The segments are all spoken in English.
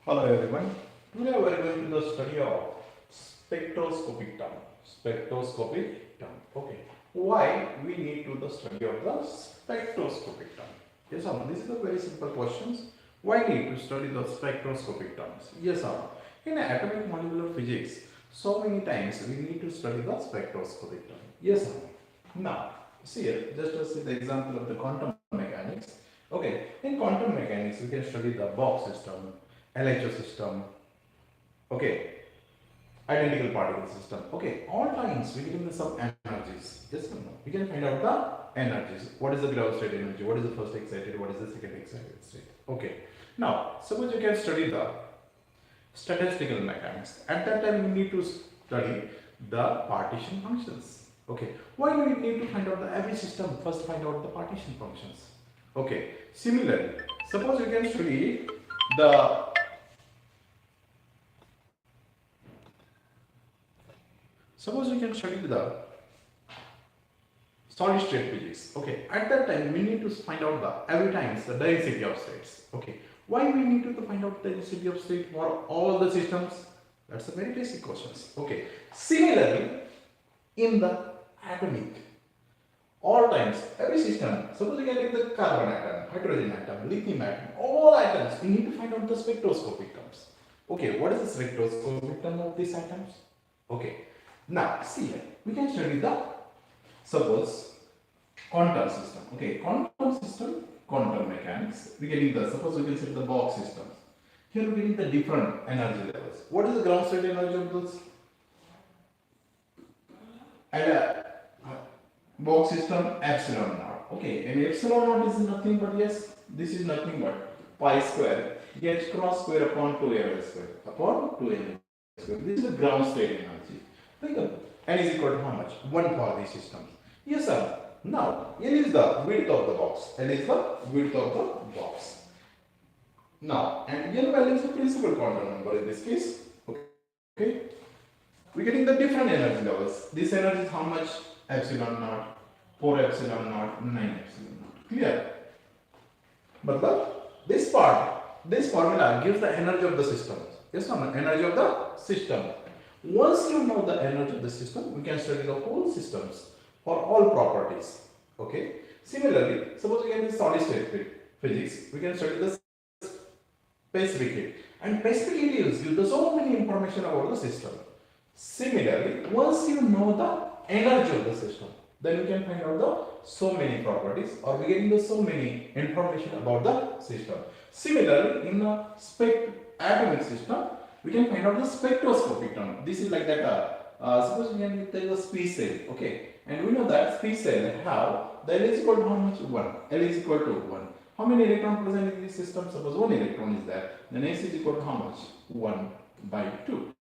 Hello everyone. Today we are going to the study of spectroscopic term. Spectroscopic term. Okay. Why we need to the study of the spectroscopic term? Yes or no? This is a very simple question. Why need to study the spectroscopic terms? Yes or no? In atomic molecular physics, so many times we need to study the spectroscopic term. Yes or no? Now, see here, just to see the example of the quantum mechanics. Okay, in quantum mechanics, we can study the box system, LHO system, okay, identical particle system, okay, all times we give them some energies, yes or no? We can find out the energies. What is the ground state energy? What is the first excited? What is the second excited state? Okay. Now, suppose you can study the statistical mechanics. At that time, we need to study the partition functions. Okay. Why do we need to find out the every system? First, find out the partition functions. Okay. Similarly, suppose you can study the suppose we can study the solid state physics. Okay, at that time we need to find out the every times the density of states. Okay, why we need to find out the density of state for all the systems? That's a very basic questions. Okay, similarly in the atomic, all times every system. Suppose you can take the carbon atom, hydrogen atom, lithium atom, all atoms. We need to find out the spectroscopic terms. Okay, what is the spectroscopic term of these atoms? Okay, now see here, we can study the suppose quantum system. Okay, quantum system, quantum mechanics. We getting the suppose we can set the box systems. Here we getting the different energy levels. What is the ground state energy of those? And box system epsilon naught. Okay, and epsilon naught is nothing but yes, this is nothing but pi square h cross square upon 2m square upon 2m square. This is the ground state energy. Think of n is equal to how much? 1 for these systems. Yes, sir. Now, L is the width of the box. L is the width of the box. Now, and L value is the principal quantum number in this case. Okay. We're getting the different energy levels. This energy is how much? Epsilon naught, 4 epsilon naught, 9 epsilon naught. Clear? But this part, this formula gives the energy of the system. Yes or no? Energy of the system. Once you know the energy of the system, we can study the whole systems for all properties. Okay. Similarly, suppose we can do solid state physics, we can study the specific heat, and specific heat gives you so many information about the system. Similarly, once you know the energy of the system, then we can find out the so many properties, or we getting the so many information about the system. Similarly, in the atomic system, we can find out the spectroscopic term. This is like that. Suppose we can take a space cell, okay, and we know that space cell have the L is equal to how much? 1. L is equal to 1. How many electrons present in this system? Suppose 1 electron is there, then S is equal to how much? 1 by 2.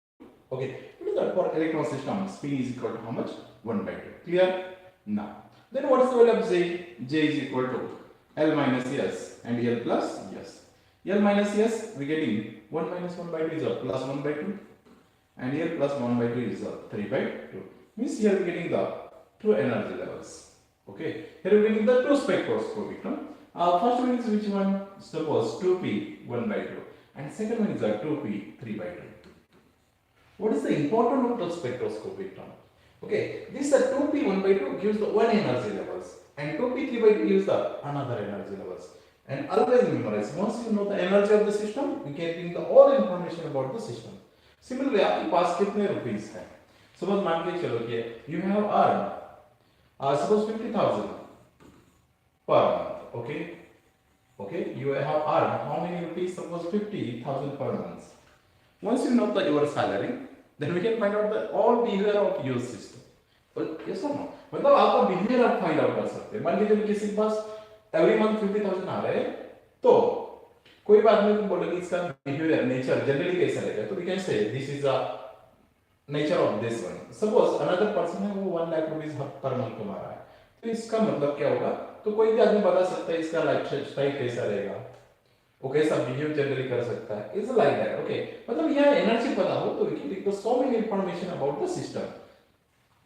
Okay, we know that for electron system, spin is equal to how much? 1 by 2. Clear? Now, then what is the value of J? J is equal to L minus S and L plus S. L minus S, we getting 1 minus 1 by 2 is a plus 1 by 2, and here plus 1 by 2 is a 3 by 2. Means here we getting the two energy levels. Okay, here we getting the two spectroscopic. No? First one is which one? Suppose 2p 1 by 2, and second one is a 2p 3 by 2. What is the importance of the spectroscopic term? Okay, this 2p 1 by 2 gives the one energy levels, and 2p 3 by 2 gives the another energy levels. And always memorize, once you know the energy of the system, you can bring the all information about the system. Similarly, आपके पास कितने rupees हैं? Suppose मान के चलो कि you have earned suppose 50,000 per month. Okay, okay, you have earned how many rupees? Suppose 50,000 per month. Once you know your salary, then we can find out the all behavior of your system. But yes or no? मतलब आपका behavior आप find out कर सकते हैं. मान लीजिए किसी के पास every month 50,000 आ रहे हैं, तो कोई बात नहीं, तुम बोलोगे इसका behavior nature generally कैसा रहेगा? तो we can say this is a nature of this one. Suppose another person है वो 1 लाख रुपीस per month कमा रहा है, तो इसका मतलब क्या होगा? तो कोई भी आदमी बता सकता है इसका लाइफ स्टाइल कैसा रहेगा, वो कैसा बिहेव जनरली कर सकता है. Is like that. ओके, मतलब यह एनर्जी पता हो तो we can take the so many information about the system.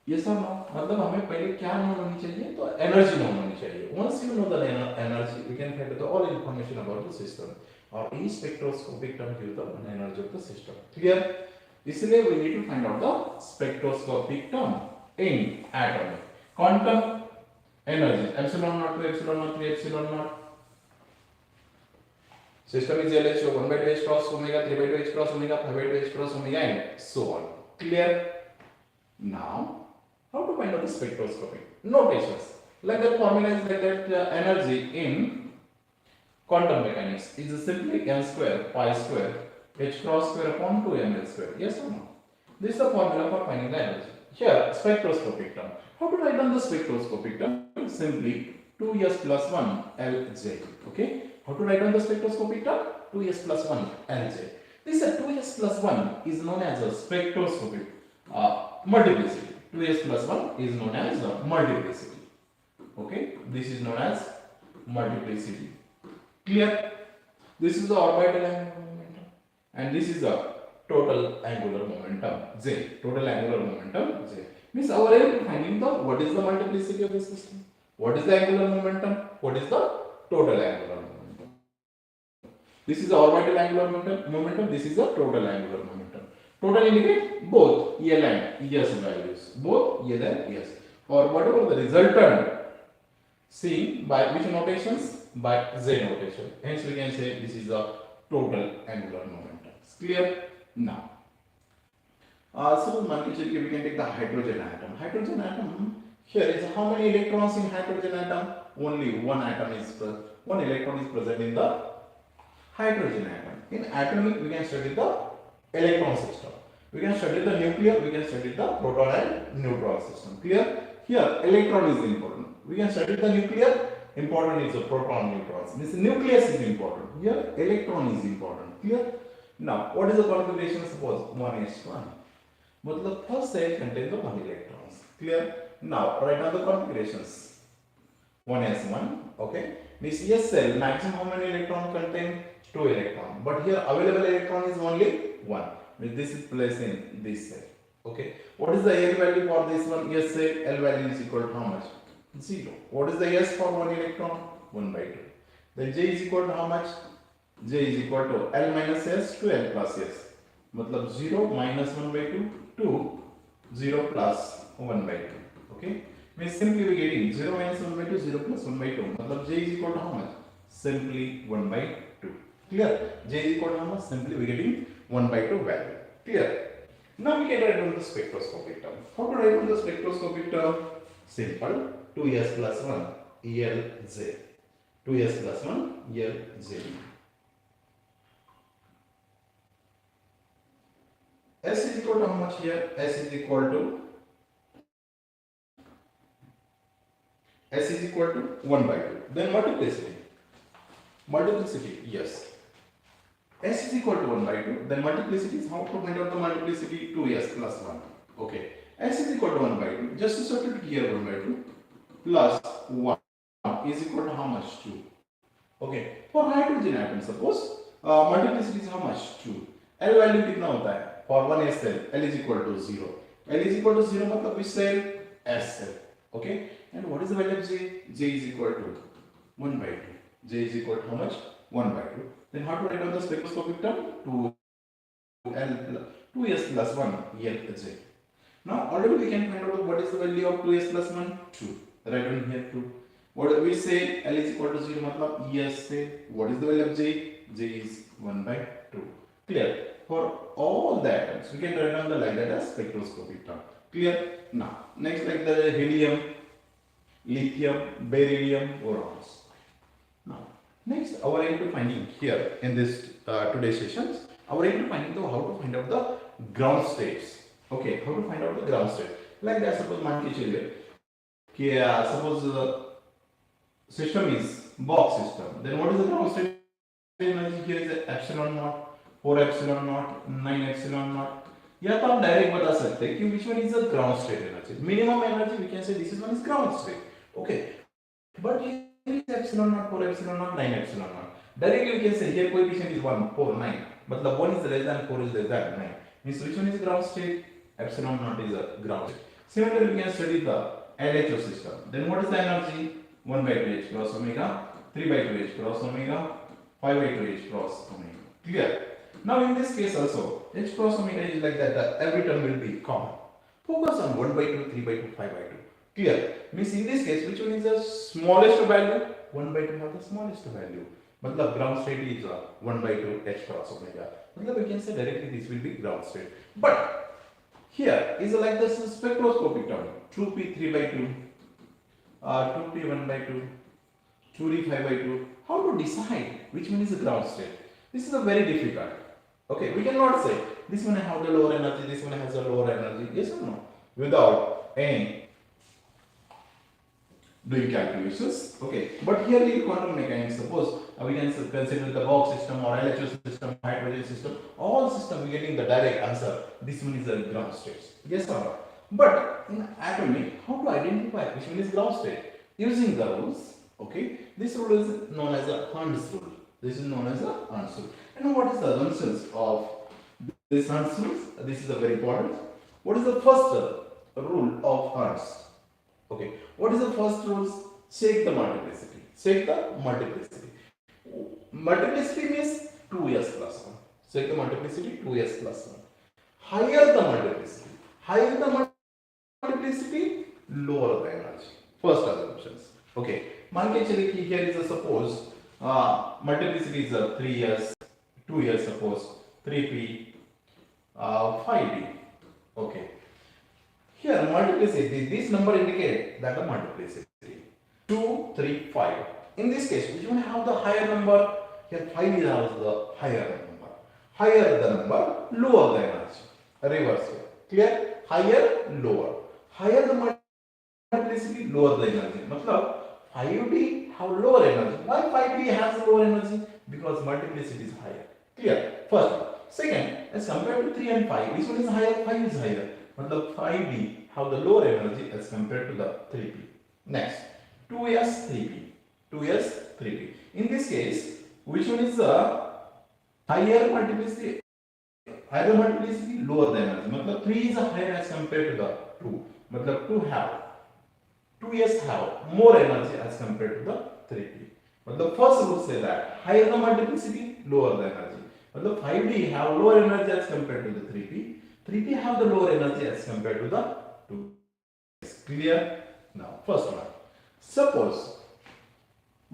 ये सब नो, मतलब हमें पहले क्या नोन होनी चाहिए? तो एनर्जी नोन होनी चाहिए. Once you know the energy, we can find the all information about the system. or each spectroscopic term gives the one energy of the system. Clear? इसलिए we need to find out the spectroscopic term in atom. Quantum energy epsilon naught to epsilon naught 3 epsilon naught. System is LHO 1 by 2 h cross omega, 3 by 2 h cross omega, 5 by 2 h cross omega, and so on. Clear? Now, how to find out the spectroscopic notations? Like the formula is like that energy in quantum mechanics is simply m square pi square h cross square upon 2ml square. Yes or no? This is the formula for finding the energy. Here, spectroscopic term. How to write down the spectroscopic term? Simply 2s plus 1 Lj. Okay? How to write down the spectroscopic term? 2s plus 1 Lj. This 2s plus 1 is known as a spectroscopic multiplicity. 2s plus 1 is known as a multiplicity. Okay? This is known as multiplicity. Clear? This is the orbital angular momentum and this is the total angular momentum J. Total angular momentum J. Means our aim to finding the what is the multiplicity of the system, what is the angular momentum, what is the total angular momentum. This is the orbital angular momentum, this is the total angular momentum. Total indicate both L and S values, both L and S, or whatever the resultant seen by which notations, by Z notation. Hence we can say this is the total angular momentum. Clear? Now, so we can take the hydrogen atom. Hydrogen atom, here is how many electrons in hydrogen atom? Only one atom is one electron is present in the hydrogen atom. In atomic we can study the electron system. We can study the nuclear, we can study the proton and neutron system. Clear? Here electron is important. We can study the nuclear. Important is the proton neutrons. This nucleus is important. Here electron is important. Clear? Now what is the configuration? Suppose 1s1. But the first cell contains the 1 electrons. Clear? Now write down the configurations. 1s1. Okay. This S cell maximum how many electrons contain? 2 electrons. But here available electron is only 1. This is placed in this cell. Okay. What is the L value for this one? S cell L value is equal to how much? 0. What is the S for 1 electron? 1 by 2. Then J is equal to how much? J is equal to L minus S to L plus S. Matlab 0 minus 1 by 2 to 0 plus 1 by 2. Okay. Means simply we getting 0 minus 1 by 2, 0 plus 1 by 2. Matlab J is equal to how much? Simply 1 by 2. Clear? J is equal to how much? Simply we getting 1 by 2 value. Clear? Now we can write down the spectroscopic term. How to write down the spectroscopic term? Simple. 2s plus 1 Lj. 2s plus 1 Lj. S is equal to how much here? S is equal to 1 by 2. Then multiplicity. Multiplicity, yes. S is equal to 1 by 2. Then multiplicity is how to find out the multiplicity? 2s plus 1. Okay. S is equal to 1 by 2. Just to substitute here 1 by 2 plus 1 is equal to how much? 2. Okay. For hydrogen atom, suppose multiplicity is how much? 2. L value कितना होता है? For 1 S cell, L is equal to 0. L is equal to 0 मतलब which cell? S cell. Okay. And what is the value of J? J is equal to 1 by 2. J is equal to how much? 1 by 2. Then how to write down the spectroscopic term? 2s plus 1 Lj. Now already we can find out what is the value of 2s plus 1? 2. Write down here 2. What do we say? L is equal to 0 matlab yes say. What is the value of J? J is 1 by 2. Clear? For all the atoms we can write down the like that as spectroscopic term. Clear? Now next like the helium, lithium, beryllium, borons. Now next our aim to finding here in this today's sessions, our aim to finding how to find out the ground states. Okay, how to find out the ground state? Like that, suppose मान के चलिए कि suppose system is box system. Then what is the ground state energy? Here is epsilon naught, 4 epsilon naught, 9 epsilon naught. या तो आप direct बता सकते हैं कि which one is the ground state energy. Minimum energy we can say this is one is ground state. Okay, but here is epsilon naught, 4 epsilon naught, 9 epsilon naught. Directly we can say here coefficient is 1, 4, 9. मतलब 1 is less than 4 is less than 9. Means which one is ground state? Epsilon naught is a ground state. Similarly, we can study the LHO system. Then what is the energy? 1 by 2 h cross omega, 3 by 2 h cross omega, by 2 H cross omega. Clear? Now in this case also, H cross omega is like that, every term will be common. Focus on 1 by 2, 3 by 2, 5 by 2. Clear? Means in this case, which one is the smallest value? 1 by 2 have the smallest value. मतलब ground state is 1 by 2 H cross omega. मतलब we can say directly this will be ground state. But here is like the spectroscopic term. 2p 3 by 2, 2p 1 by 2, 2d 5 by 2. How to decide which one is the ground state? This is a very difficult. Okay, we cannot say this one has the lower energy, this one has a lower energy. Yes or no? Without any doing calculations. Okay, but here in quantum mechanics, suppose we can consider the Box system or LHO system, hydrogen system, all system we getting the direct answer. This one is a ground state. Yes or no? But in atomic, how to identify which one is ground state? Using the rules. Okay, this rule is known as a Hund's rule. This is known as a Hund's rule. And what is the assumptions of this Hund's rule? This is a very important. What is the first rule of Hund's? Okay, what is the first rule? Check the multiplicity. Check the multiplicity. Multiplicity means 2s plus 1. Check the multiplicity 2s plus 1. Higher the multiplicity, lower the energy. First assumptions. Okay, मान के चलिए कि here is a suppose multiplicity is 3s, 2s suppose 3p, 5d. Okay. Here multiplicity, this number indicate that the multiplicity 2, 3, 5. In this case, which one have the higher number? Here 5 is the higher number. Higher the number, lower the energy. Reverse here. Clear? Higher, lower. Higher the multiplicity, lower the energy. मतलब 5d have lower energy. Why 5d has lower energy? Because multiplicity is higher. Clear? First. Second, as compared to 3 and 5, which one is higher? 5 is higher. मतलब 5d have the lower energy as compared to the 3p. Next, 2s 3p. 2s 3p. In this case, which one is the higher multiplicity? Higher multiplicity, lower the energy. मतलब 3 is higher as compared to the 2. मतलब 2s have more energy as compared to the 3p. मतलब first rule say that higher the multiplicity, lower the energy. मतलब 5d have lower energy as compared to the 3p. 3p have the lower energy as compared to the 2. Clear? Now, first one. Suppose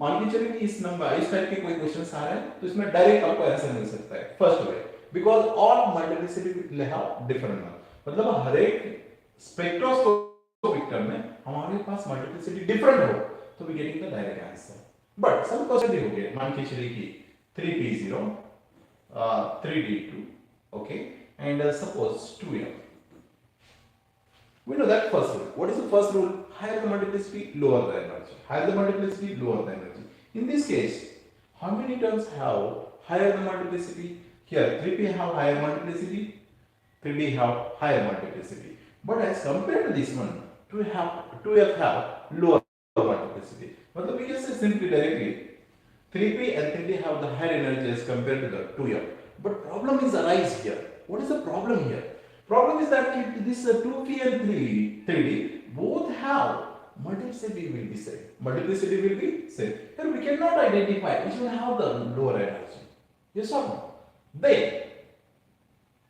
मान के चलिए कि इस type के कोई questions आ रहे हैं तो इसमें डायरेक्ट आपको आंसर मिल सकता है first way because all multiplicity will have different मतलब हर एक स्पेक्ट्रोस्कोपिक टर्म में हमारे पास मल्टीप्लिसिटी डिफरेंट हो तो we getting the direct answer but सब पॉसिबल हो गया मान के चलिए कि 3p0 3d2 okay and suppose 2m. We know that first rule. What is the first rule? Higher the multiplicity, lower the energy. Higher the multiplicity, lower the energy. In this case, how many terms have higher the multiplicity? Here, 3p have higher multiplicity, 3d have higher multiplicity. But as compared to this one, 2f have lower multiplicity. But we can say simply directly, 3p and 3d have the higher energy as compared to the 2f. But problem is arise here. What is the problem here? Problem is that this 2p and 3d both have multiplicity will be same. Multiplicity will be same. Here we cannot identify which one have the lower energy. Yes or no? Then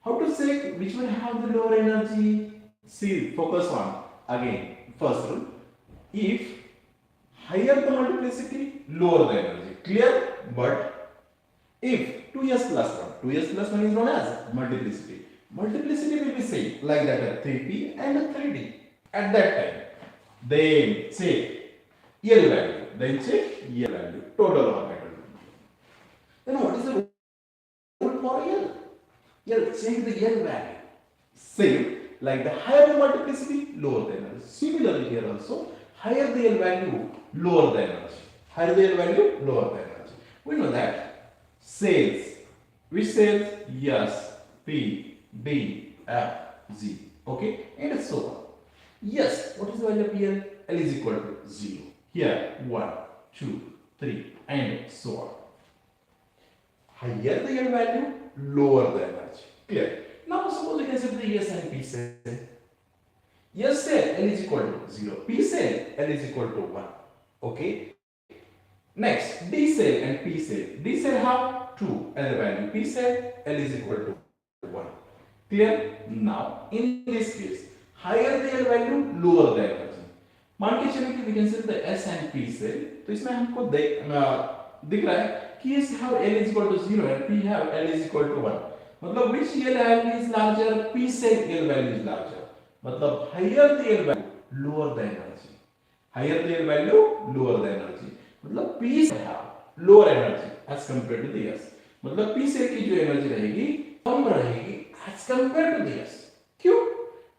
how to say which one have the lower energy? See, focus on again first rule. If higher the multiplicity, lower the energy. Clear? But if 2s plus 1, 2s plus 1 is known as multiplicity. Multiplicity will be same like that 3p and 3d at that time. Then check L value. Then check L value. Total orbital. Then what is the rule for L? L check the L value. Same like the higher the multiplicity, lower the energy. Similarly here also, higher the L value, lower the energy. Higher the L value, lower the energy. We know that cells. Which cells? S, P, D, F, G. Okay, and so on. Yes, what is the value of L? L is equal to 0. Here, 1, 2, 3, and so on. Higher the L value, lower the energy. Clear? Now, suppose we can say the S and P cell. S cell, L is equal to 0. P cell, L is equal to 1. Okay. Next, D cell and P cell. D cell have 2 as a value. P cell, L is equal to 1. Clear? Now, in this case, higher the L value, lower the energy. मान के चलिए कि we can say the S and P cell. तो इसमें हमको दिख रहा है कि S have L is equal to 0 and P have L is equal to 1. मतलब which L value is larger? P cell L value is larger. मतलब higher the L value, lower the energy. Higher the L value, lower the energy. मतलब P cell have lower energy as compared to the S. मतलब P cell की जो energy रहेगी कम रहेगी as compared to the S. क्यों?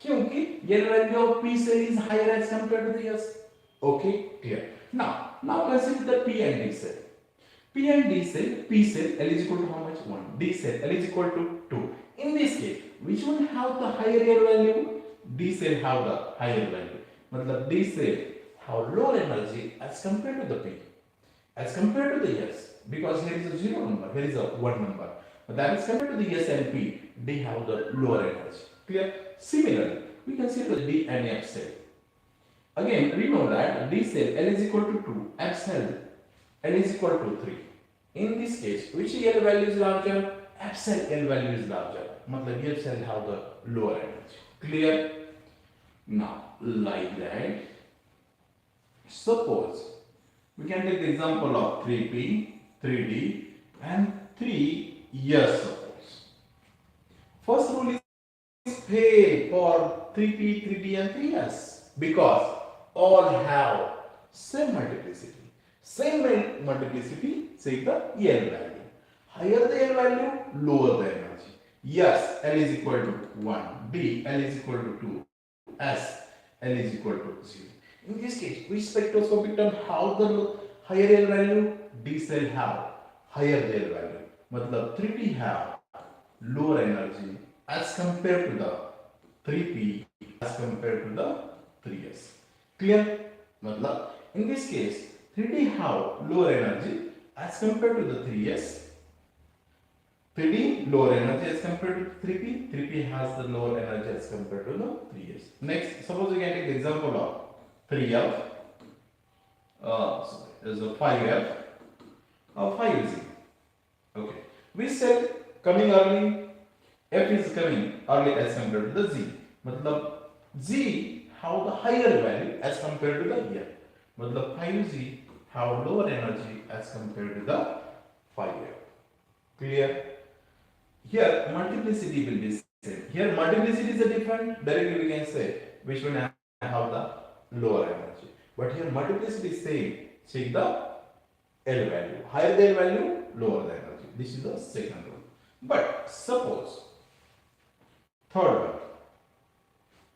क्योंकि L value of P cell is higher as compared to the S. Okay, clear. Now consider the P and D cell. P and D cell, P cell L is equal to how much? 1. D cell L is equal to 2. In this case, which one have the higher L value? D cell have the higher value. मतलब D cell have lower energy as compared to the P. As compared to the S, because here is a 0 number, here is a 1 number. But that is compared to the S and P, they have the lower energy. Clear? Similarly, we can see the D and F cell. Again, we know that D cell L is equal to 2, F cell L is equal to 3. In this case, which L value is larger? F cell L value is larger. मतलब F cell have the lower energy. Clear? Now, like that, suppose we can take the example of 3P, 3D and 3S suppose. First rule is fail for 3P, 3D and 3S because all have same multiplicity. Same multiplicity, say the L value. Higher the L value, lower the energy. Yes, L is equal to 1. D, L is equal to 2. S, L is equal to 0. In this case, which spectroscopic term have the higher L value? D cell have higher L value. मतलब 3D have lower energy as compared to the 3P as compared to the 3S. Clear? मतलब in this case, 3D have lower energy as compared to the 3S. 3D lower energy as compared to 3P. 3P has the lower energy as compared to the 3S. Next, suppose we can take the example of 3F, is a 5F, 5Z. Okay, we said coming early, F is coming early as compared to the Z. मतलब Z have the higher value as compared to the F. मतलब 5Z have lower energy as compared to the 5F. Clear? Here multiplicity will be same. Here multiplicity is a different. Directly we can say which one have the lower energy. But here multiplicity is same. Check the L value. Higher the L value, lower the energy. This is the second rule. But suppose third one.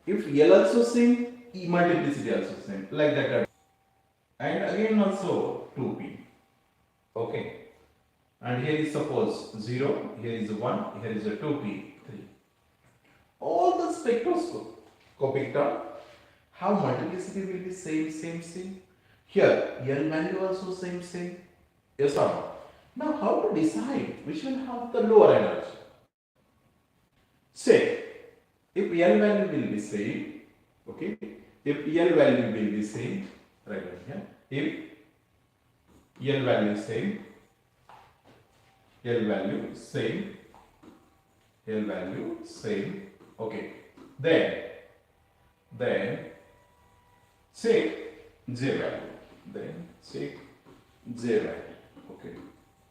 If L also same, E multiplicity also same. Like that. And again also 2P. Okay. And here is suppose 0, here is 1, here is a 2P, 3. All the spectroscopic term have multiplicity will be same. Here, L value also same. Yes or no? Now, how to decide which one have the lower energy? Say, if L value will be same, okay, if L value will be same, right here, if L value is same, L value same, L value same, okay, then check J value, okay,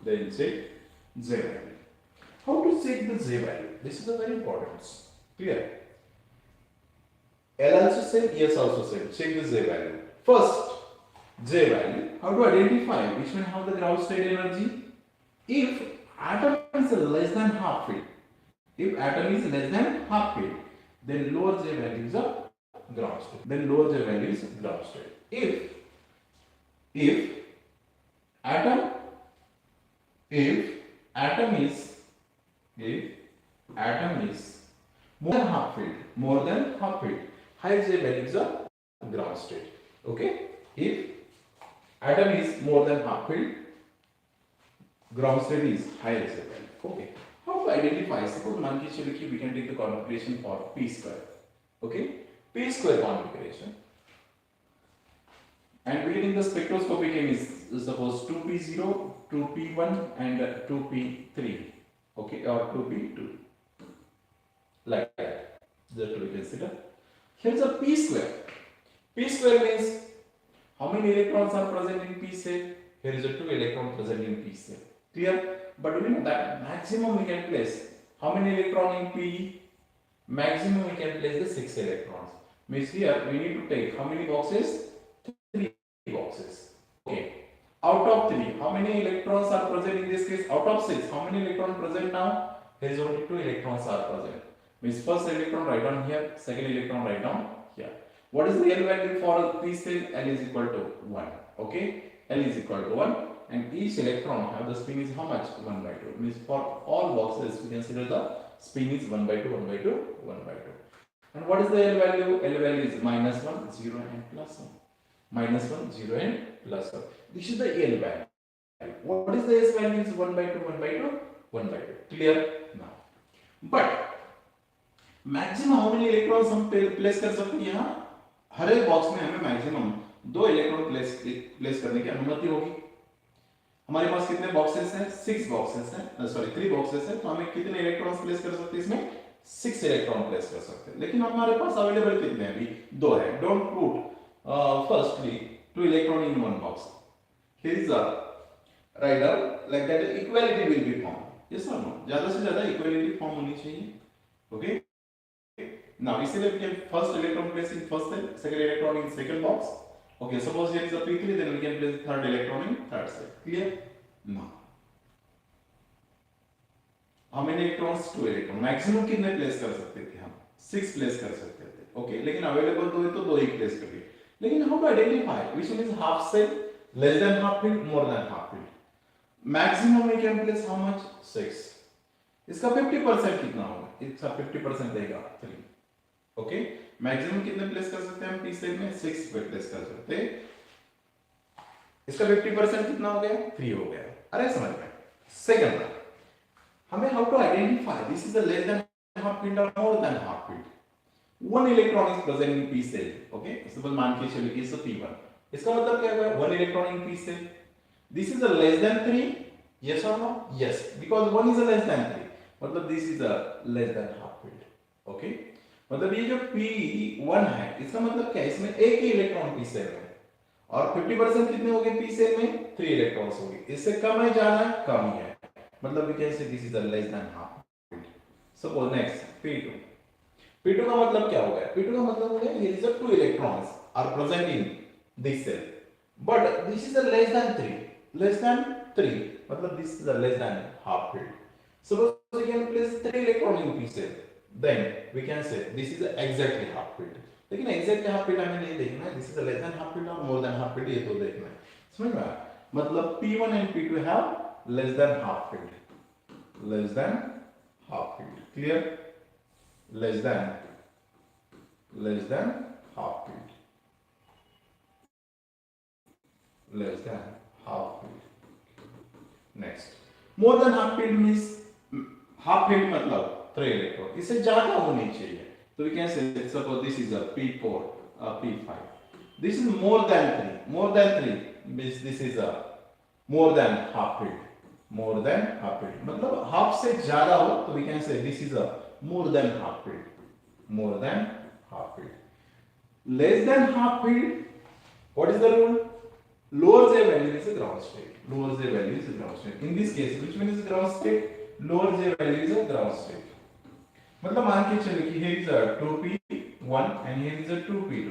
then check J value. How to check the J value? This is a very important. Clear? L also same, S also same. Check the J value. First, J value. How to identify which one have the ground state energy? If atom is less than half field, then lower J value is a ground state. If atom is more than half field, higher J value is a ground state. Okay? If atom is more than half field, ground state is higher J value. Okay. How to identify? Suppose मान के चलिए कि we can take the configuration for P square. Okay. P square configuration. And we getting the spectroscopic aim is suppose 2p0, 2p1 and 2p3, okay, or 2p2, like that. That we consider. Here's a p square. P square means how many electrons are present in p cell? Here is a 2 electron present in p cell. Clear? But we know that maximum we can place how many electron in p? Maximum we can place the 6 electrons. Means here we need to take how many boxes? 3 boxes. Okay. Out of 3, how many electrons are present in this case? Out of 6, how many electrons present now? Here is only 2 electrons are present. Means first electron write down here, second electron write down here. What is the L value for p cell? L is equal to 1. Okay. L is equal to 1 and each electron have the spin is how much? 1 by 2. Means for all boxes we consider the spin is 1 by 2, 1 by 2, 1 by 2. And what is the L value? L value is minus 1, 0 and plus 1. Minus 1, 0 and plus 1. This is the L value. What is the S value? Is 1 by 2, 1 by 2, 1 by 2. Clear? Now. But maximum how many electrons हम place कर सकते हैं यहाँ? हर एक box में हमें maximum 2 electron place करने की अनुमति होगी. हमारे पास कितने बॉक्सेस हैं? 6 बॉक्सेस हैं, सॉरी 3 बॉक्सेस हैं, तो हमें कितने इलेक्ट्रॉन्स प्लेस कर सकते हैं इसमें? 6 इलेक्ट्रॉन प्लेस कर सकते हैं. लेकिन हमारे पास अवेलेबल कितने हैं? अभी 2 है. Don't put firstly 2 electron in one box. Here is a right like that equality will be form. Yes और नो? ज्यादा से ज्यादा इक्वालिटी फॉर्म होनी चाहिए. ओके. Now इसीलिए we can first electron place in first cell, second electron in second box. Okay, suppose here is a p3, then we can place third electron in third cell. Clear? Now how many electrons? 2 electron. Maximum कितने place कर सकते थे हम? 6 place कर सकते थे. Okay, लेकिन available 2 है तो 2 ही place करिए. लेकिन how to identify which one is half cell, less than half filled, more than half filled? Maximum we can place how much? 6. इसका 50% कितना होगा? इसका 50% देगा 3. ओके. मैक्सिमम कितने प्लेस कर सकते हैं हम पी सेल में? 6 पे प्लेस कर सकते हैं. इसका 50% कितना हो गया? 3 हो गया. अरे समझ में. सेकंड हमें how to identify this is a less than half filled और more than half filled. 1 electron is present in P cell. Okay. Suppose मान के चलिए इज p1. इसका मतलब क्या होगा? 1 electron in P cell. This is a less than 3. Yes और no? Yes, because 1 is a less than 3. मतलब this is a less than half filled. Okay. मतलब ये जो P1 है इसका मतलब क्या है? इसमें एक ही इलेक्ट्रॉन पी सेल में और 50% कितने हो गए पी सेल में? 3 इलेक्ट्रॉन्स हो गए. इससे कम है ज्यादा है? कम ही है. मतलब we can say this is a less than half field. Suppose next P2. P2 का मतलब क्या हो गया? P2 का मतलब हो गया here is a 2 electrons are present in this cell but this is a less than 3. Less than 3 मतलब this is a less than half field. Suppose we can place 3 electron in P cell, then we can say this is exactly half filled. लेकिन exactly half filled हमें नहीं देखना है. this is a less than half filled और more than half filled ये तो देखना है. समझ में आया? मतलब P1 and P2 have less than half filled. less than half filled. Clear? less than half filled. less than half filled. Next, more than half filled means half filled मतलब 3 electron. इससे ज्यादा होनी चाहिए. तो we can say suppose this is a P4, a P5. This is more than 3. More than 3 means this is a more than half filled. More than half filled. मतलब half से ज्यादा हो तो we can say this is a more than half filled. More than half filled. Less than half filled. What is the rule? Lower J value is a ground state. Lower J value is a ground state. In this case, which one is a ground state? Lower J value is a ground state. मतलब मान के चलिए कि here is a 2p1 and here is a 2p2.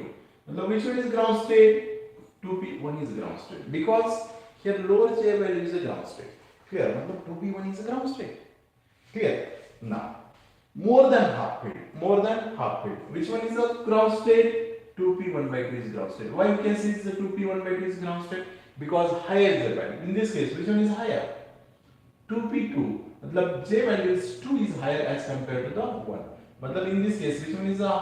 मतलब which one is ground state? 2p1 is ground state because here lower J value is a ground state. Clear? मतलब 2p1 is a ground state. Clear? Now more than half filled. More than half filled. Which one is a ground state? 2p1 by 2 is ground state. Why you can see it's a 2p1 by 2 is ground state? Because higher J value. In this case, which one is higher? 2p2. मतलब J value is 2 is higher as compared to the 1. मतलब in this case, which one is a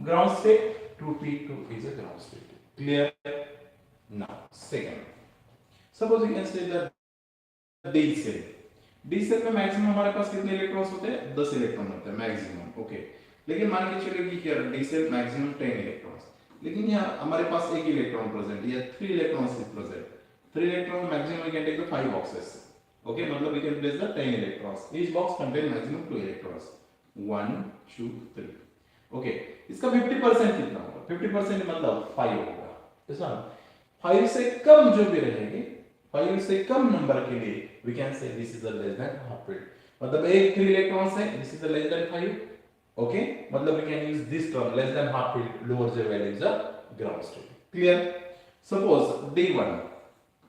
ground state? 2p2 is a ground state. Clear? Now, second. Suppose you can say that D cell. D cell में maximum हमारे पास कितने electrons होते हैं? 10 electron होते हैं maximum. Okay. लेकिन मान के चलिए कि here D cell maximum 10 electrons. लेकिन यहाँ हमारे पास एक इलेक्ट्रॉन प्रेजेंट या 3 electrons is present. 3 electrons, maximum we can take the 5 boxes. Okay, मतलब we can place the 10 electrons. Each box contain maximum 2 electrons. 1, 2, 3. Okay, इसका 50% कितना होगा? 50% मतलब 5 होगा. ऐसा 5 से कम जो भी रहेगी, 5 से कम नंबर के लिए we can say this is a less than half filled. मतलब एक 3 electrons है, this is a less than 5. Okay, मतलब we can use this term less than half filled. Lower the value is a ground state. Clear? Suppose D1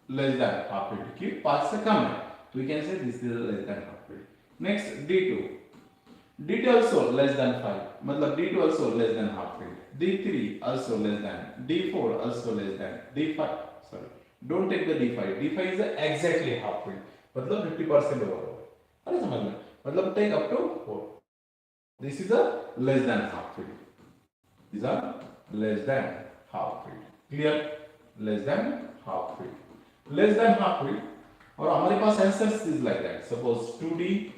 less than half filled की 5 से कम है, तो we can say this is a less than half filled. Next D2. D2 also less than 5, मतलब D2 also less than half filled. D3 also less than, D4 also less than, D5 sorry, don't take the D5. D5 is exactly half filled, मतलब 50% over. अरे समझ में, मतलब take up to 4. This is a less than half filled. These are less than half filled. Clear? Less than half filled. Less than half filled. और हमारे पास answers is like that. Suppose 2D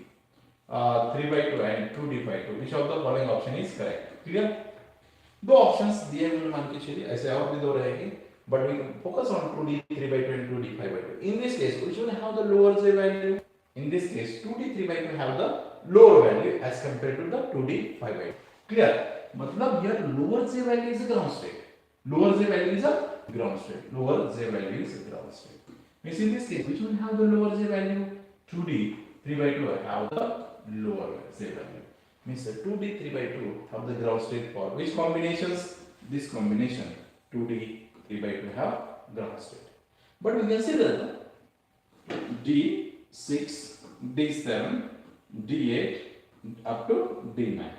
3 by 2 and 2D by 2. Which of the following option is correct? Clear? दो options दिए हुए मान के चलिए, ऐसे और भी दो रहेंगे, but we focus on 2D 3 by 2 and 2D 5 by 2. In this case, which one have the lower J value? In this case, 2D 3 by 2 have the lower value as compared to the 2D 5 by 2. Clear? मतलब here lower J value is a ground state. Lower J value is a ground state. Lower J value is a ground state. Means in this case, which one have the lower J value? 2D 3 by 2 have the lower J value. Means 2D 3 by 2 have the ground state for which combinations? This combination 2D 3 by 2 have ground state. But we consider D6, D7, D8 up to D9.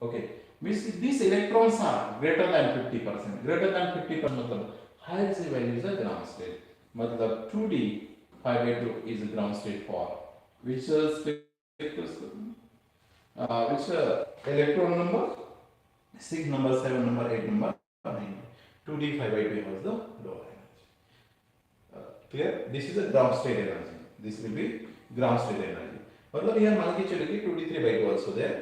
Okay. Means these electrons are greater than 50%. Greater than 50% मतलब higher J value is a ground state. मतलब 2D 5 by 2 is a ground state for which electron number? 6 number, 7 number, 8 number, 9. 2D 5 by 2 has the lower energy. Clear? This is a ground state energy. This will be ground state energy. मतलब यहाँ मान के चलिए 2D 3 by 2 also there,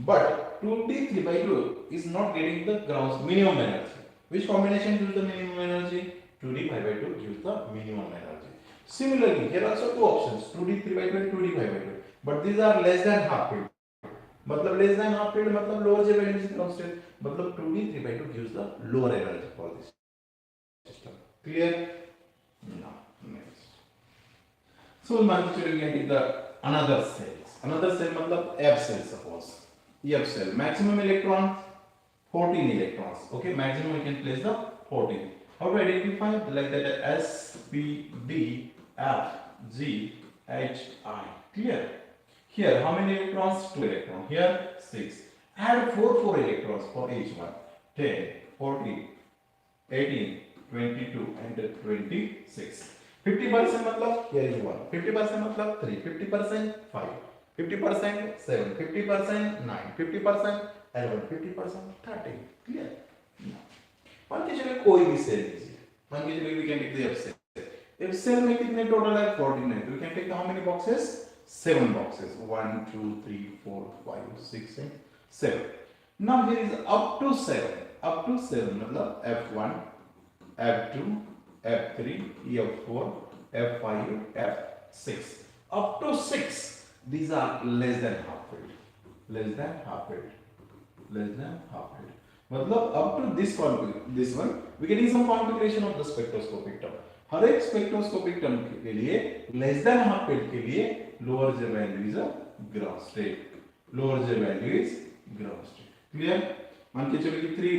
but 2D 3 by 2 is not getting the ground minimum energy. Which combination gives the minimum energy? 2D 5 by 2 gives the minimum energy. Similarly, here also two options 2D 3 by 2 and 2D 5 by 2, but these are less than half filled. मतलब less than half filled मतलब lower J value is constant, मतलब 2D 3 by 2 gives the lower energy for this system. Clear? Now next. So मान के चलिए take the another cells. Another cell मतलब F cell suppose. F cell maximum electron 14 electrons. Okay, maximum we can place the 14. How to identify? Like that S, P, D, F, G, H, I. Clear? Here, how many electrons? 2 electrons. Here, 6. Add 4 electrons for each one. 10, 14, 18, 22 and 26. 50% मतलब here is 1. 50% मतलब 3. 50% 5. 50% 7. 50% 9. 50% 11. 50% 13. Clear? मान के चलिए कोई भी cell लीजिए. मान के चलिए we can take the F cell. F cell में कितने टोटल है? 14 है. We can take how many boxes? 7 boxes. 1, 2, 3, 4, 5, 6, and 7. Now here is up to 7. Up to 7 मतलब F1, F2, F3, F4, F5, F6. Up to 6. These are less than half filled. Less than half filled. Less than half filled. मतलब up to this one we getting some configuration of the spectroscopic term. हर एक spectroscopic term के लिए less than half filled के लिए lower J value is a ground state. Lower J value is ground state. Clear? मान के चलिए कि 3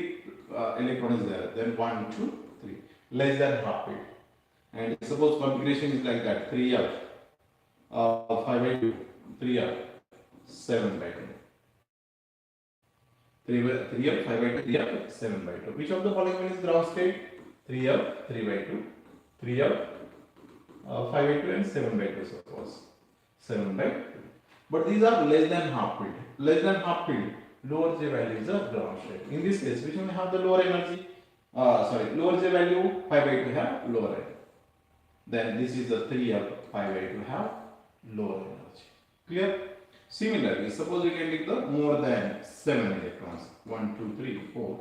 electron is there. Then 1, 2, 3 less than half filled. And suppose configuration is like that 3F 5 by 2, 3F 7 by 2. 3F 5 by 2, 3F 7 by 2. Which of the following one is ground state? 3F 3 by 2, 3F 5 by 2 and 7 by 2 suppose. 7 by 2. But these are less than half filled. Less than half filled. Lower J value is a ground state. In this case, which one have the lower energy? Lower J value 5 by 2 have lower energy. Then this is the 3F 5 by 2 have lower energy. Clear? Similarly, suppose we can take the more than 7 electrons. 1, 2, 3, 4,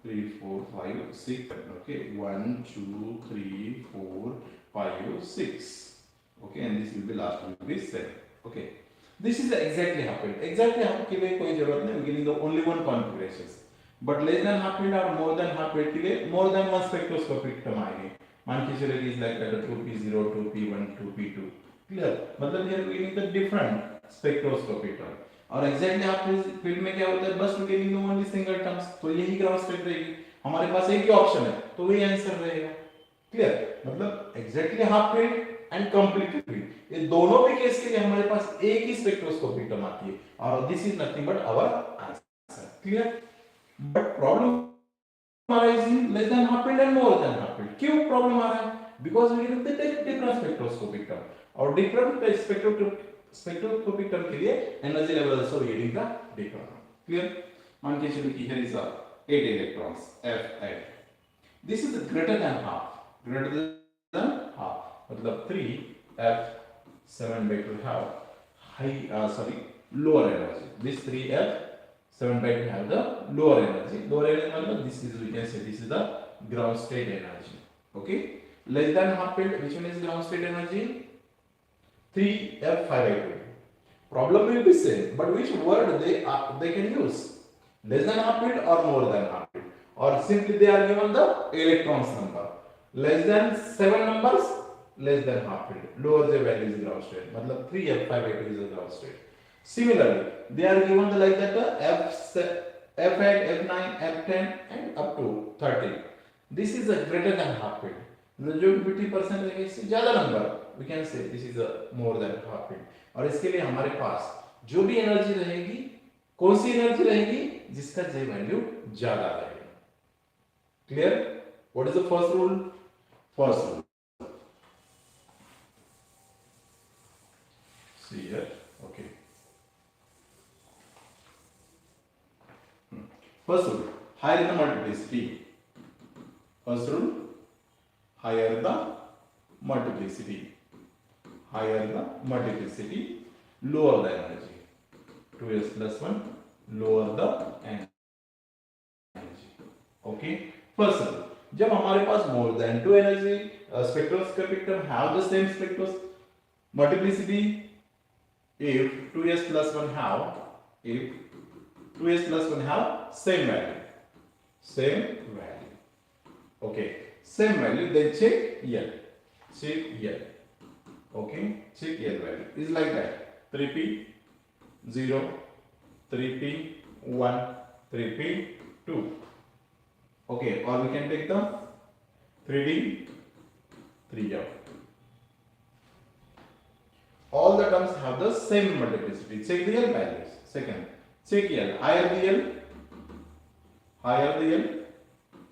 3, 4, 5, 6. Okay, 1, 2, 3, 4, 5, 6. Okay, and this will be last will be 7. Okay, this is exactly happened. Exactly happened के लिए कोई जरूरत नहीं. We getting the only one configurations. But less than half bit or more than half bit के लिए more than one spectroscopic term आएंगे. मान के चलिए is like that 2p0, 2p1, 2p2. Clear? मतलब here we getting the different spectroscopic term. और exactly आप field में क्या होता है, बस we getting only single terms, तो यही ग्राउंड स्टेट रहेगी. हमारे पास एक ही ऑप्शन है तो वही आंसर रहेगा. क्लियर? मतलब exactly half filled and complete field, ये दोनों भी केस के लिए हमारे पास एक ही स्पेक्ट्रोस्कोपिक टर्म आती है और this is nothing but our answer. Clear? But problem arising less than half filled and more than half filled. क्यों प्रॉब्लम आ रहा है? Because we get the different spectroscopic term और डिफरेंट spectroscopic term के लिए energy level also getting the different. Clear? मान के चलिए कि here is a 8 electrons F8. This is greater than half. Greater than half. मतलब 3F7 by 2 have lower energy. This 3F7 by 2 have the lower energy. Lower energy मतलब this is, we can say this is the ground state energy. Okay? Less than half field, which one is ground state energy? 3F5. Problem will be same, but which word they can use? Less than half bit or more than half bit, or simply they are given the electrons number. Less than 7 numbers, less than half bit. Lower the value is ground state. मतलब 3F5 is a ground state. Similarly, they are given the like that F8, F9, F10 and up to 30. This is a greater than half bit. जो 50% रहेगा इससे ज्यादा number, we can say this is a more than half bit. और इसके लिए हमारे पास जो भी एनर्जी रहेगी, कौन सी एनर्जी रहेगी? जिसका J वैल्यू ज्यादा रहेगा. Clear? What is the first rule? First rule, see here. Okay, first rule, higher the multiplicity. First rule, higher the multiplicity. Higher the multiplicity, lower the energy. 2s plus 1, lower the energy. Okay, first rule, जब हमारे पास more than 2 energy spectroscopic term have the same multiplicity, if 2s plus 1 have, if 2s plus 1 have same value, okay, same value, then check L. Okay, check L value is like that. 3p 0, 3p 1, 3p 2. Okay, or we can take the 3d 3f. All the terms have the same multiplicity. Check the L values. Second, check L. Higher the L,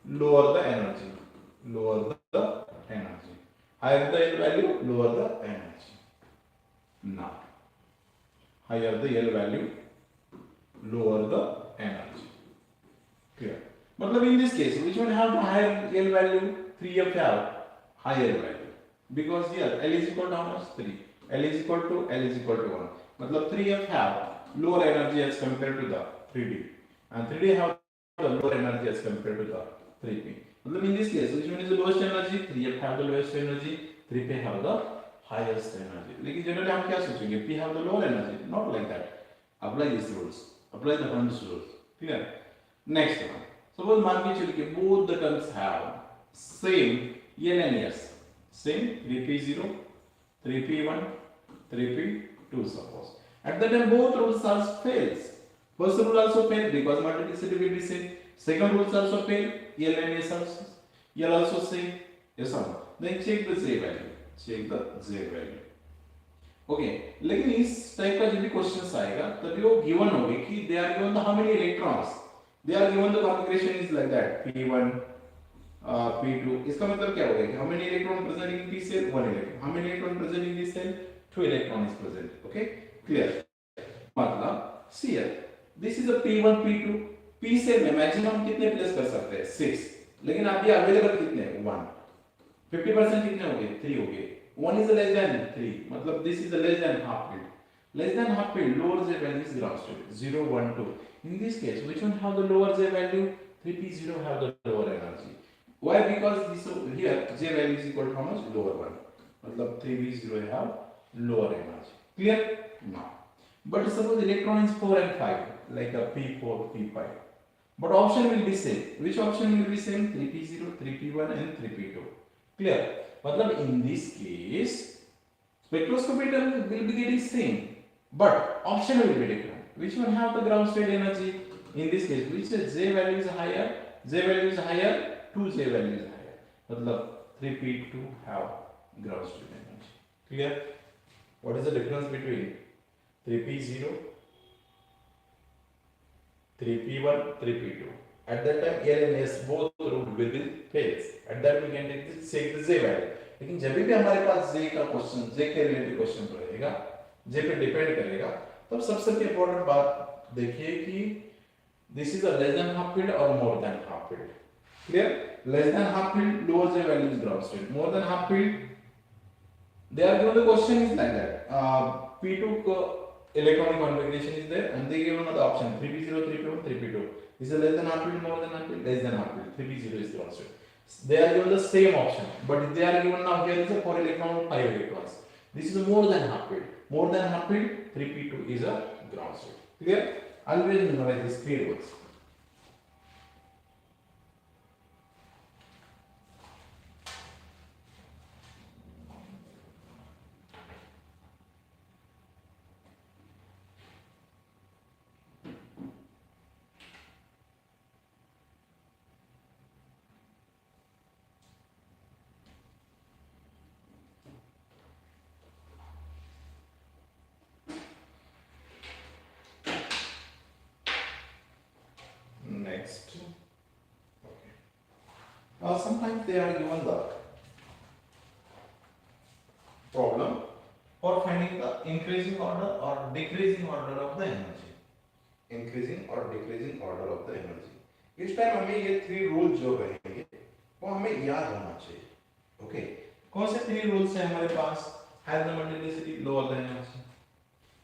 lower the energy. Higher the L value, lower the energy. Now, higher the L value, lower the energy. Clear? मतलब in this case, which one have the higher L value? 3F have higher value, because here L is equal to how much? 3. L is equal to 1. मतलब 3F have lower energy as compared to the 3D, and 3D have the lower energy as compared to the 3P. मतलब in this case, which one is the lowest energy? 3F have the lowest energy, 3P have the highest energy. लेकिन generally हम क्या सोचेंगे? P have the lower energy. Not like that. Apply these rules. Apply the Hund's rules. Clear? Next one. Suppose मान के चलिए कि both the terms have same L and S. Same 3P0, 3P1, 3P2 suppose. At that time both rules are fails. First rule also fail because multiplicity will be same. Second rules also fail. L and S also. L also same. Yes or no? Then check the J value. Okay. लेकिन इस type का जब भी question आएगा तभी वो given होगी कि they are given the how many electrons. They are given the configuration is like that P1, P2. इसका मतलब क्या होगा कि how many electron present in P cell? 1 electron. How many electron present in this cell? 2 electron is present. Okay, clear? मतलब see here, this is a P1, P2. P cell में maximum कितने place कर सकते हैं? 6. लेकिन अभी available कितने हैं? 1. 50% कितने हो गए? 3 हो गए. 1 is less than 3. मतलब this is less than half field. Less than half field, lower J value is ground state. 0, 1, 2. In this case, which one have the lower J value? 3p0 have the lower energy. Why? Because this here J value is equal to how much? Lower one. मतलब 3p0 have lower energy. Clear? Now. But suppose electron is 4 and 5, like a p4, p5. But option will be same. Which option will be same? 3p0, 3p1 and 3p2. Clear? मतलब in this case, spectroscopy will be getting same, but option will be different. Which one have the ground state energy? In this case, which J value is higher? J value is higher, 2J value is higher. मतलब 3p2 have ground state energy. Clear? What is the difference between 3p0, 3p1, 3p2? At that time, L and S both root will be fails. At that we can take the J value. लेकिन जब भी हमारे पास J का question, J के related question रहेगा, J पे depend करेगा, तब सबसे इम्पोर्टेंट बात देखिए कि this is a less than half filled or more than half filled. Clear? Less than half filled, lower J value is ground state. More than half filled, they are given the question is like that. P2 electronic configuration is there, and they give another option 3p0, 3p1, 3p2. This is less than half filled, more than half filled, less than half filled. 3p0 is ground state. They are given the same option, but they are given now here is a 4 electron, 5 electrons. This is more than half filled. More than half filled, 3p2 is a ground state. Clear? Always memorize these clear words. Next. Okay. Sometimes they are given the problem for finding the increasing order or decreasing order of the energy. Increasing or decreasing order of the energy. इस time हमें ये 3 rule जो रहेंगे वो हमें याद होना चाहिए. ओके. कौन से 3 रूल्स हैं हमारे पास? Higher the multiplicity, lower the energy.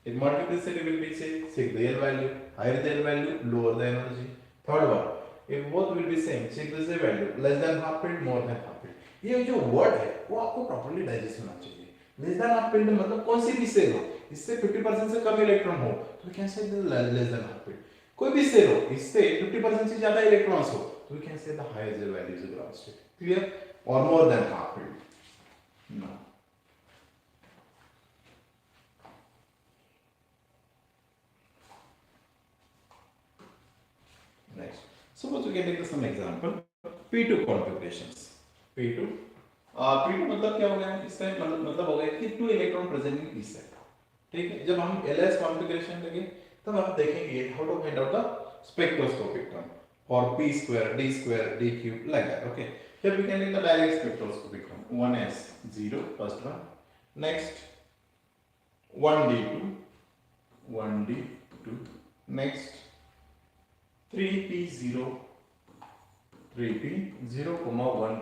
If multiplicity will be say check the L value, higher the L value, lower the energy. Third one, if both will be same, check the J value, less than half filled, more than half filled. ये जो word है वो आपको properly digest होना चाहिए. Less than half filled मतलब कौन सी भी सेल हो, इससे 50% से कम इलेक्ट्रॉन हो तो we can say less than half filled. कोई भी सेल हो इससे 50% से ज्यादा इलेक्ट्रॉन्स हो तो we can say the higher J value is ground state. Clear? Or more than half filled. No. Next, suppose we can take some example. P2 configurations. P2 मतलब क्या हो गया इस टाइम मतलब हो गया कि 2 electron present in P set. ठीक है. जब हम LS कॉन्फ़िगरेशन लेंगे तब आप देखेंगे how to find out the spectroscopic term for p square, d square, d cube like that. Okay. Here we can take the direct spectroscopic term. 1s 0 first one. Next 1d2, 1d2. Next 3p0, 3p0, 1,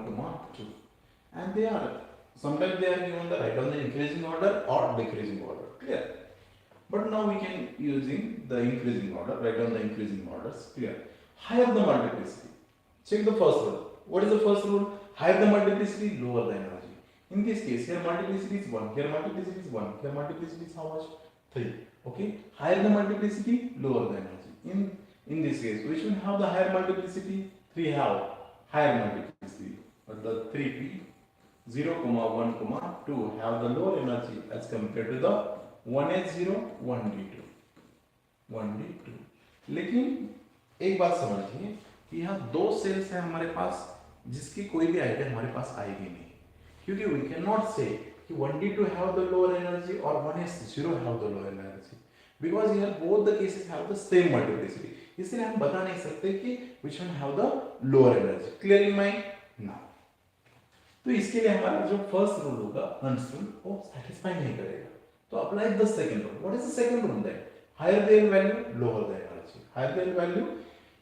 2, and they are sometimes they are given the right on the increasing order or decreasing order. Clear? But now we can using the increasing order, write down the increasing orders. Clear? Higher the multiplicity. Check the first rule. What is the first rule? Higher the multiplicity, lower the energy. In this case, here multiplicity is 1, here multiplicity is 1, here multiplicity is how much? 3. Okay? Higher the multiplicity, lower the energy. In this case, which one have the higher multiplicity? 3 have higher multiplicity. But the 3p 0, 1, 2 have the lower energy as compared to the 1s0, 1d2. 1d2. लेकिन एक बात समझिए कि यहाँ 2 sales हैं हमारे पास जिसकी कोई भी आइटम हमारे पास आएगी नहीं, क्योंकि we cannot say कि 1d2 have the lower energy or 1s0 have the lower energy because here both the cases have the same multiplicity. इसलिए हम बता नहीं सकते कि which one have the lower energy. Clear in mind? Now. तो इसके लिए हमारा जो फर्स्ट रूल होगा हंस रूल वो सेटिस्फाई नहीं करेगा. तो apply the second rule. What is the second rule then? Higher the value, lower the energy. Higher the value,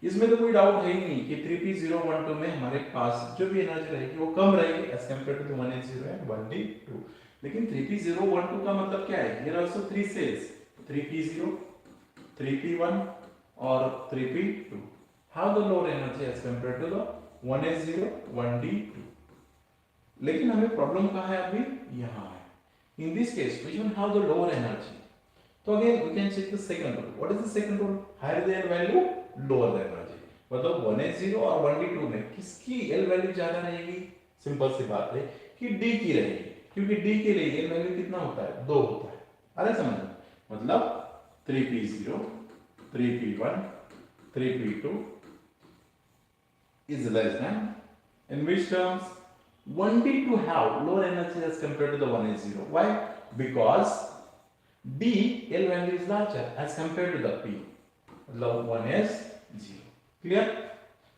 इसमें तो कोई डाउट है ही नहीं कि 3p012 में हमारे पास जो भी एनर्जी रहेगी वो कम रहेगी as compared to 1s0 and 1d2. लेकिन 3p012 का मतलब क्या है? Here also 3 sales, 3p0, 3p1 और 3p2. have the lower energy as compared to the 1s0, 1d2. लेकिन हमें प्रॉब्लम कहाँ है अभी? यहाँ है. In this case, which one have the lower energy? So again, we can check the second rule. What is the second rule? Higher the L value, lower the energy. मतलब 1s0 और 1d2 में किसकी L value ज्यादा रहेगी? Simple सी बात है कि D की रहेगी, क्योंकि D के लिए L वैल्यू कितना होता है? 2 होता है. आ रहा है समझ में? मतलब 3p0, 3p1, 3p2 is less than, in which terms 1d2 have lower energy as compared to the 1s0. Why? Because D L value is larger as compared to the P. मतलब 1s0. Clear?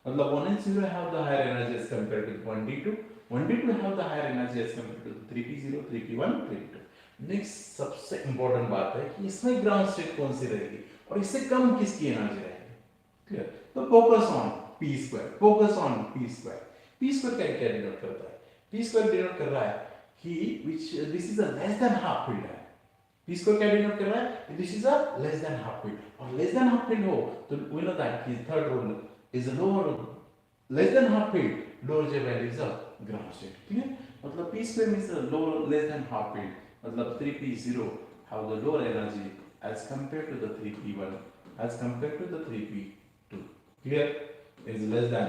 मतलब 1s0 have the higher energy as compared to 1d2. 1d2 have the higher energy as compared to 3p0, 3p1, 3p2. Next सबसे important बात है कि इसमें ground state कौन सी रहेगी और इससे कम किसकी एनर्जी रहेगी. क्लियर? तो focus on p square, focus on p square. p square क्या डिनोट करता है? p स्क्वायर डिनोट कर रहा है कि which this is a less than half field है. p स्क्वायर क्या डिनोट कर रहा है? This is a less than half filled. और लेस देन हाफ फील्ड हो तो वी नो दैट कि third rule is lower, less than half filled lower J value is a ground state. Clear? मतलब p square means lower less than half filled. मतलब 3p0 have the lower energy as compared to the 3p1 as compared to the 3p2. Clear? Is less than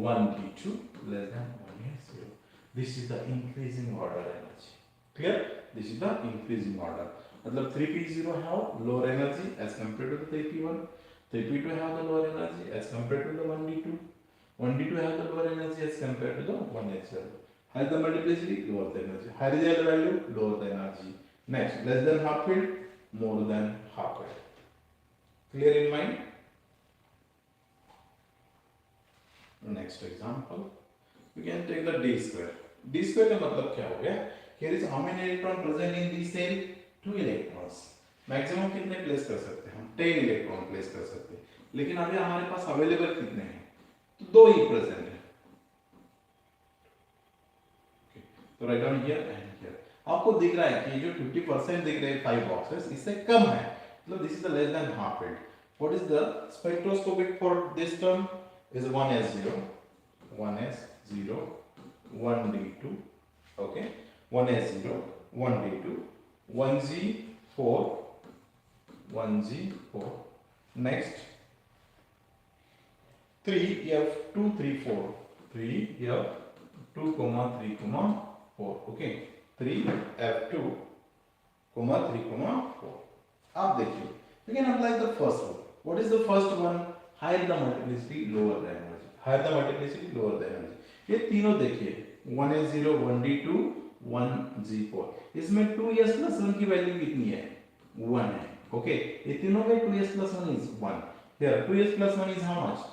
1p2 less than 1s0. This is the increasing order energy. Clear? This is the increasing order. मतलब 3p0 have lower energy as compared to the 3p1. 3p2 have the lower energy as compared to the 1d2. 1d2 have the lower energy as compared to the 1s0. Higher the multiplicity, lower the energy. Higher the L value, lower the energy. Next, less than half field, more than half field. Clear in mind? Next example, we can take the d square. D square का मतलब क्या हो गया? Here is how many electron present in this cell? 2 electrons. Maximum कितने place कर सकते हैं हम? 10 electron place कर सकते हैं. लेकिन अभी हमारे पास available कितने हैं? तो 2 ही present है. तो write down here and here. आपको दिख रहा है कि जो 50% दिख रहे हैं 5 बॉक्सेस इससे कम है, मतलब this is the less than half field. What is the spectroscopic for this term is 1s0, 1s0, 1d2. Okay, 1s0, 1d2, 1g4, 1g4. Next 3f2, 3, 4, 3f2, 3, 4. Okay, 3f2, 3, 4. आप देखिए, we can apply the first one. What is the first one? Higher the multiplicity, lower the energy. Higher the multiplicity, lower the energy. ये तीनों देखिए, 1s0, 1d2, 1g4. इसमें 2s plus 1 की value कितनी है? 1 है. Okay, ये तीनों में 2s plus 1 is 1. Here 2s plus 1 is how much?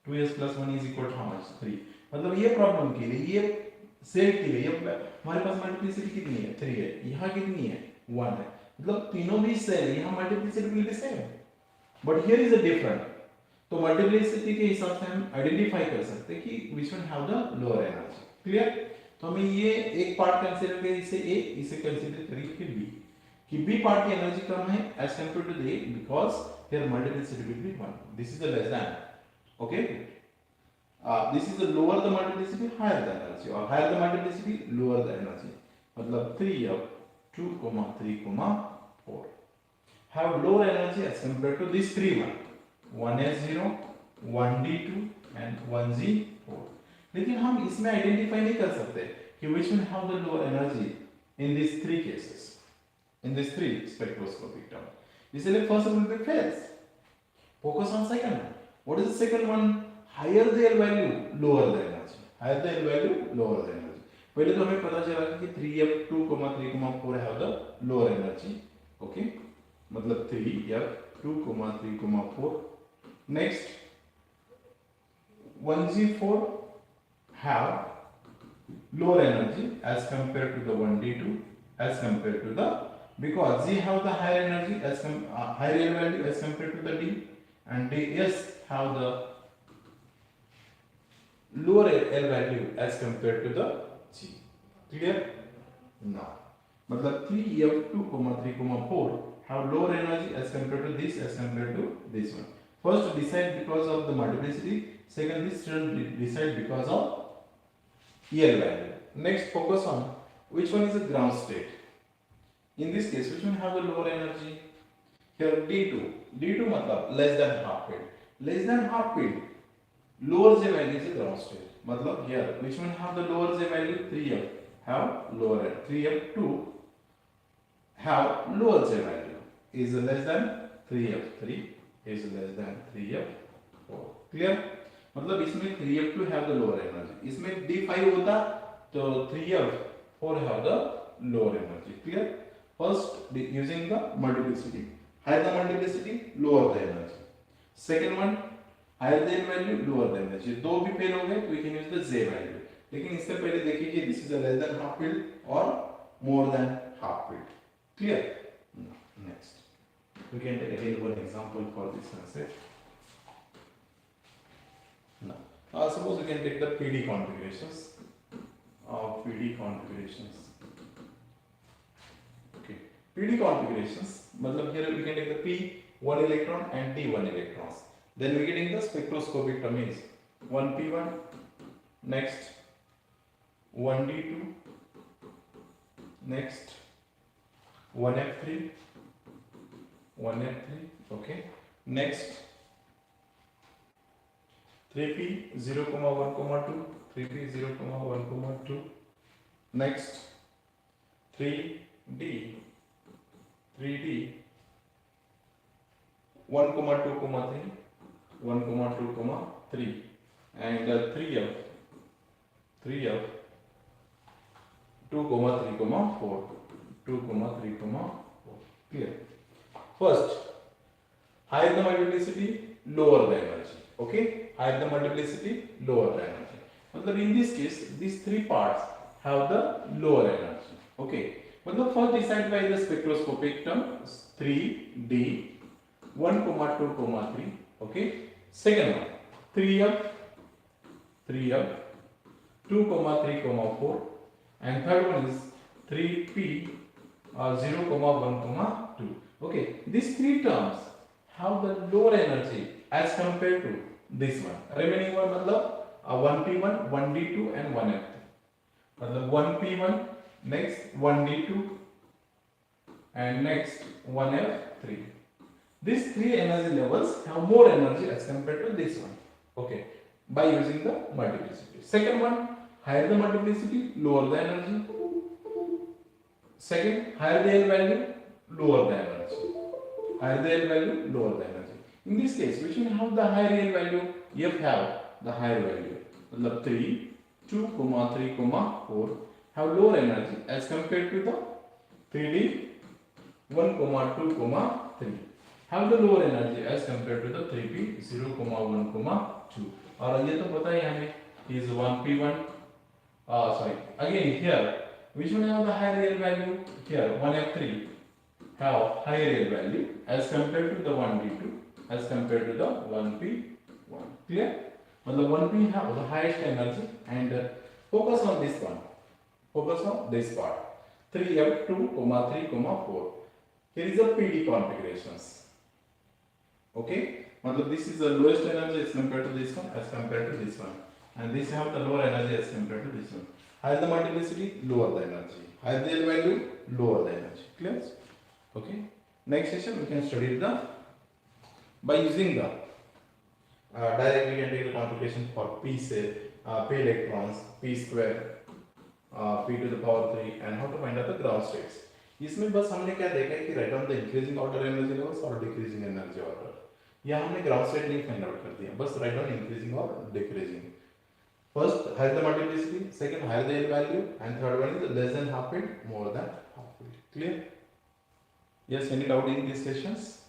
2s plus 1 is equal to how much? 3. मतलब ये प्रॉब्लम के लिए ये सेट के लिए हमारे पास मल्टीप्लिसिटी कितनी है? 3 है. यहाँ कितनी है? 1 है. मतलब तीनों भी सेम, यहाँ multiplicity will B same, but here is a different. तो मल्टीप्लिसिटी के हिसाब से हम आइडेंटिफाई कर सकते हैं कि which one have the lower energy. Clear? तो हमें ये एक पार्ट कंसीडर करें, इसे ए, इसे कंसीडर करें फिर बी, कि बी पार्ट की एनर्जी कम है as compared to the A because here multiplicity will be 1. This is the less than. Okay, this is the lower the multiplicity, higher the energy, or higher the multiplicity, lower the energy. मतलब 3f2, 3, 4 have lower energy as compared to this 3 one, 1s0, 1d2 and 1g4. लेकिन हम इसमें identify नहीं कर सकते कि which one have the lower energy in these 3 cases, in these 3 spectroscopic terms. इसलिए first will be fails. Focus on second one. What is the second one? Higher the L value, lower the energy. Higher the L value, lower the energy. पहले तो हमें पता चला कि 3f2, 3, 4 have the lower energy. Okay, मतलब 3f2, 3, 4. Next, 1g4 have lower energy as compared to the 1d2, as compared to the, because g have the higher energy as higher L value as compared to the d, and ds have the lower L value as compared to the G. Clear? Now, मतलब 3f2, 3, 4 have lower energy as compared to this, as compared to this one. First decide because of the multiplicity, second this student decide because of EL value. Next focus on which one is the ground state. In this case, which one have the lower energy? Here D2. D2 matlab less than half field. Less than half field. Lower J value is the ground state. Matlab here, which one have the lower J value? 3F have lower end. 3F2 have lower J value is less than 3F3 is less than 3F4. Clear? मतलब इसमें 3F2 have the lower energy. इसमें D5 होता तो 3F4 have the lower energy. Clear? First using the multiplicity. Higher the multiplicity, lower the energy. Second one, higher the value, lower the energy. दो भी fail हो गए तो we can use the J value. लेकिन इससे पहले देखिए कि this is a less than half field or more than half field. Clear? No. Next. We can take again one example for this concept. Now, suppose we can take the PD configurations. PD configurations. Okay. PD configurations. मतलब here we can take the P 1 electron and T 1 electrons. Then we getting the spectroscopic term is 1 P1. Next 1 D2. Next 1 F3. 1 F3. Okay. Next 3P 0, 1, 2. 3P 0, 1, 2. Next 3D 3D 1, 2, 3. 1, 2, 3 and 3F 3F 2, 3, 4. 2, 3, 4. Clear? First, higher the multiplicity, lower the energy. Okay? Higher the multiplicity, lower the energy. मतलब in this case, these three parts have the lower energy. Okay? मतलब first decide by the spectroscopic term 3D 1, 2, 3. Okay? Second one 3F 2, 3, 4 and third one is 3P 0, 1, 2. Okay, these three terms have the lower energy as compared to this one. Remaining one मतलब 1P1, 1D2 and 1F3. मतलब 1P1, next 1D2 and next 1F3. These three energy levels have more energy as compared to this one. Okay, by using the multiplicity. Second one, higher the multiplicity, lower the energy. Second, higher the L value, lower the energy. Higher the L value, lower the energy. In this case, which will have the higher L value? F have the higher value. मतलब 3, 2, 3, 4 have lower energy as compared to the 3D 1, 2, 3 have the lower energy as compared to the 3P 0, 1, 2. और ये तो पता ही हमें is 1P1. Sorry. Again here, which one have the higher real value? Here 1F3 have higher real value as compared to the 1D2 as compared to the 1P1. Clear? मतलब 1P have the highest energy and focus on this one. Focus on this part. 3F2, 3, 4. Here is the PD configurations. Okay? मतलब this is the lowest energy as compared to this one as compared to this one. And this have the lower energy as compared to this one. Higher the multiplicity, lower the energy. Higher the L value, lower the energy. Clear? Okay? Next session we can study the by using the directly we can take the computation for P cell, P electrons, P square, P to the power 3 and how to find out the ground states. इसमें बस हमने क्या देखा है कि right on the increasing order energy levels और decreasing energy order. यहाँ हमने ग्राउंड स्टेट नहीं फाइंड आउट कर दिया, बस राइट ऑन इंक्रीजिंग और decreasing. First, higher the multiplicity. Second, higher the L value. And third one is less than half field, more than half field. Clear? Yes, any doubt in these questions?